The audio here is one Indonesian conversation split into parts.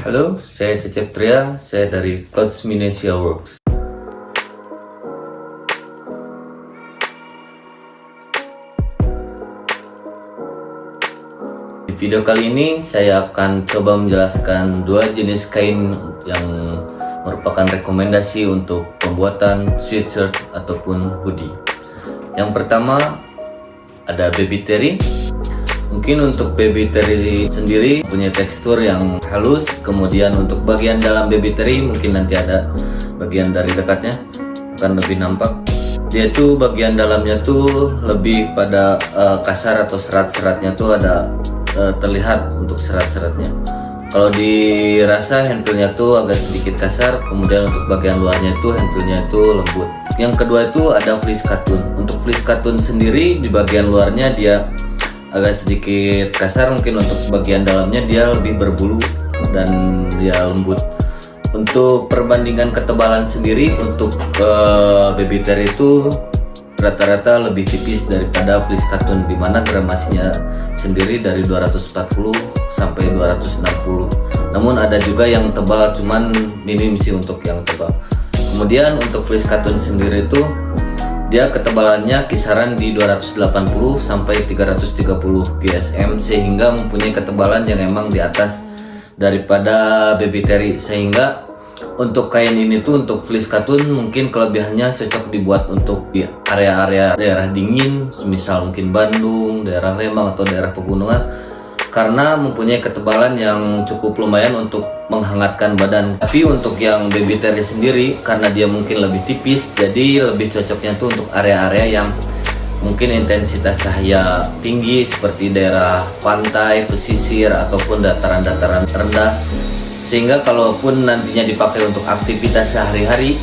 Halo, saya Cecep Tria, saya dari Clouds Minesia Works. Di video kali ini saya akan coba menjelaskan dua jenis kain yang merupakan rekomendasi untuk pembuatan sweatshirt ataupun hoodie. Yang pertama ada baby terry. Mungkin untuk baby terry sendiri punya tekstur yang halus. Kemudian untuk bagian dalam baby terry mungkin nanti ada bagian dari dekatnya akan lebih nampak. Dia tuh bagian dalamnya tuh lebih pada kasar atau serat-seratnya tuh ada terlihat untuk serat-seratnya. Kalau dirasa handfulnya tuh agak sedikit kasar. Kemudian untuk bagian luarnya tuh handfulnya tuh lembut. Yang kedua itu ada fleece cotton. Untuk fleece cotton sendiri di bagian luarnya dia agak sedikit kasar, mungkin untuk bagian dalamnya dia lebih berbulu dan dia lembut. Untuk perbandingan ketebalan sendiri untuk baby terry itu rata-rata lebih tipis daripada fleece cotton, dimana gramasinya sendiri dari 240 sampai 260. Namun ada juga yang tebal, cuman minim sih untuk yang tebal. Kemudian untuk fleece cotton sendiri itu dia ketebalannya kisaran di 280 sampai 330 GSM, sehingga mempunyai ketebalan yang emang di atas daripada baby terry. Sehingga untuk kain ini tuh untuk fleece cotton mungkin kelebihannya cocok dibuat untuk di area-area daerah dingin, misal mungkin Bandung, daerah Lembang atau daerah pegunungan, karena mempunyai ketebalan yang cukup lumayan untuk menghangatkan badan. Tapi untuk yang baby terry sendiri karena dia mungkin lebih tipis, jadi lebih cocoknya tuh untuk area-area yang mungkin intensitas cahaya tinggi seperti daerah pantai, pesisir ataupun dataran-dataran rendah. Sehingga kalaupun nantinya dipakai untuk aktivitas sehari-hari,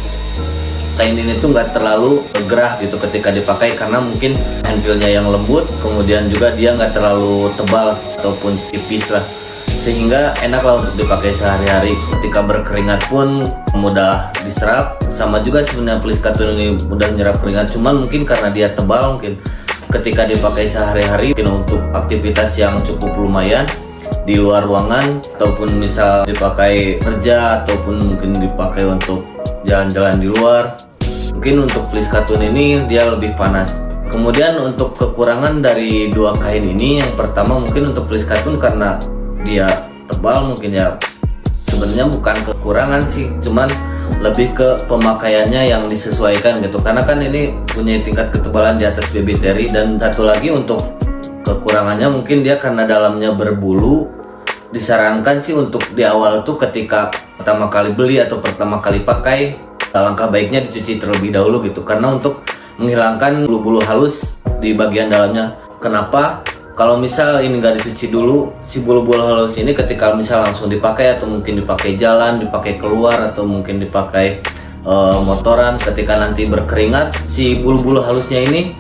kain ini tuh nggak terlalu gerah gitu ketika dipakai, karena mungkin handfulnya yang lembut, kemudian juga dia nggak terlalu tebal ataupun tipis lah, sehingga enak lah untuk dipakai sehari-hari. Ketika berkeringat pun mudah diserap. Sama juga sebenarnya fleece cotton ini mudah menyerap keringat, cuman mungkin karena dia tebal, mungkin ketika dipakai sehari-hari mungkin untuk aktivitas yang cukup lumayan di luar ruangan, ataupun misal dipakai kerja ataupun mungkin dipakai untuk jalan-jalan di luar, mungkin untuk fleece cotton ini dia lebih panas. Kemudian untuk kekurangan dari dua kain ini, yang pertama mungkin untuk fleece cotton karena dia tebal, mungkin ya sebenarnya bukan kekurangan sih, cuman lebih ke pemakaiannya yang disesuaikan gitu, karena kan ini punya tingkat ketebalan di atas baby terry. Dan satu lagi untuk kekurangannya mungkin dia karena dalamnya berbulu, disarankan sih untuk di awal tuh ketika pertama kali beli atau pertama kali pakai, alangkah baiknya dicuci terlebih dahulu gitu, karena untuk menghilangkan bulu-bulu halus di bagian dalamnya. Kenapa? Kalau misal ini nggak dicuci dulu, si bulu-bulu halus ini ketika misal langsung dipakai atau mungkin dipakai jalan, dipakai keluar atau mungkin dipakai motoran, ketika nanti berkeringat, si bulu-bulu halusnya ini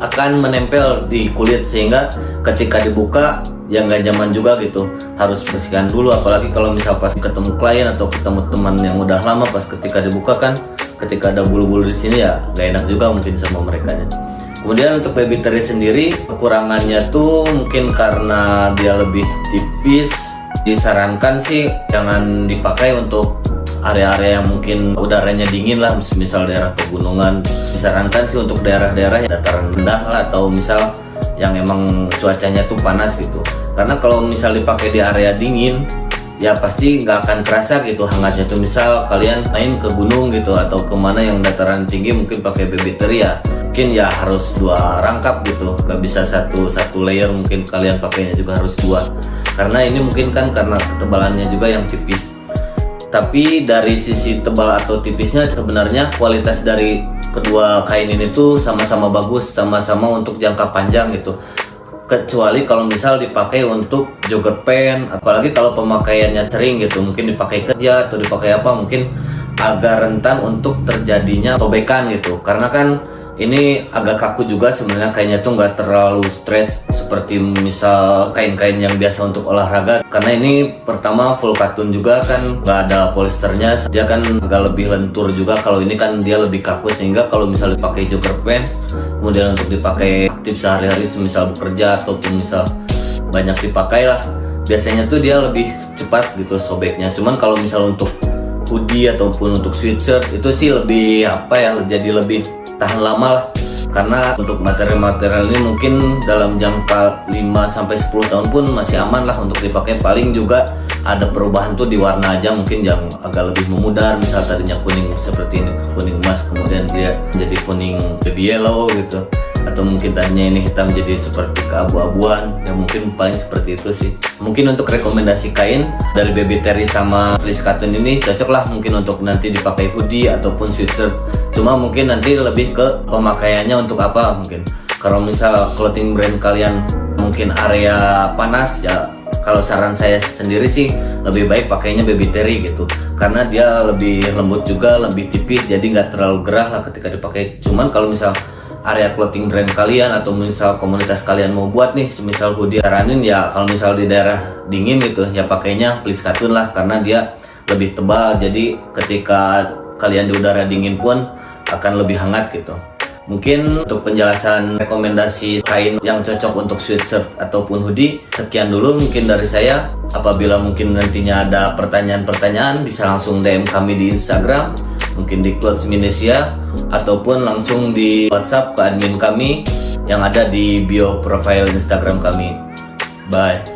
akan menempel di kulit, sehingga ketika dibuka ya nggak nyaman juga gitu, harus bersihkan dulu. Apalagi kalau misal pas ketemu klien atau ketemu teman yang udah lama, pas ketika dibuka kan ketika ada bulu-bulu di sini ya nggak enak juga mungkin sama mereka. Kemudian untuk baby terry sendiri kekurangannya tuh mungkin karena dia lebih tipis. Disarankan sih jangan dipakai untuk area-area yang mungkin udaranya dingin lah, misal daerah pegunungan. Disarankan sih untuk daerah-daerah yang dataran rendah lah, atau misal yang emang cuacanya tuh panas gitu. Karena kalau misal dipakai di area dingin ya pasti nggak akan terasa gitu hangatnya tuh. Misal kalian main ke gunung gitu atau kemana yang dataran tinggi, mungkin pakai baby terry ya mungkin ya harus dua rangkap gitu, nggak bisa satu layer, mungkin kalian pakainya juga harus dua, karena ini mungkin kan karena ketebalannya juga yang tipis. Tapi dari sisi tebal atau tipisnya sebenarnya kualitas dari kedua kain ini tuh sama-sama bagus, sama-sama untuk jangka panjang gitu. Kecuali kalau misal dipakai untuk jogger pant, apalagi kalau pemakaiannya sering gitu, mungkin dipakai kerja atau dipakai apa, mungkin agak rentan untuk terjadinya sobekan gitu. Karena kan ini agak kaku juga sebenarnya, kainnya tuh nggak terlalu stretch seperti misal kain-kain yang biasa untuk olahraga. Karena ini pertama full cotton juga kan, nggak ada polyesternya, dia kan agak lebih lentur juga. Kalau ini kan dia lebih kaku, sehingga kalau misal dipakai jogger pants, kemudian untuk dipakai aktif sehari-hari misal bekerja ataupun misal banyak dipakai lah, biasanya tuh dia lebih cepat gitu sobeknya. Cuman kalau misal untuk hoodie ataupun untuk sweatshirt itu sih lebih jadi lebih tahan lama lah. Karena untuk material-material ini mungkin dalam jangka 5-10 tahun pun masih aman lah untuk dipakai. Paling juga ada perubahan tuh di warna aja, mungkin yang agak lebih memudar. Misal tadinya kuning seperti ini, kuning emas, kemudian dia jadi kuning baby yellow gitu. Atau mungkin tadinya ini hitam jadi seperti keabu-abuan. Ya mungkin paling seperti itu sih. Mungkin untuk rekomendasi kain dari baby terry sama fleece cotton ini cocok lah mungkin untuk nanti dipakai hoodie ataupun sweatshirt. Cuma mungkin nanti lebih ke pemakaiannya untuk apa mungkin. Kalau misal clothing brand kalian mungkin area panas ya, kalau saran saya sendiri sih lebih baik pakainya baby terry gitu. Karena dia lebih lembut juga, lebih tipis, jadi nggak terlalu gerah lah ketika dipakai. Cuman kalau misal area clothing brand kalian atau misal komunitas kalian mau buat nih, semisal hoodie, saranin ya kalau misal di daerah dingin gitu ya pakainya fleece cotton lah, karena dia lebih tebal. Jadi ketika kalian di udara dingin pun akan lebih hangat gitu. Mungkin untuk penjelasan rekomendasi kain yang cocok untuk sweatshirt ataupun hoodie sekian dulu mungkin dari saya. Apabila mungkin nantinya ada pertanyaan-pertanyaan bisa langsung DM kami di Instagram, mungkin di Clothes Indonesia, ataupun langsung di WhatsApp ke admin kami yang ada di bio profile Instagram kami. Bye.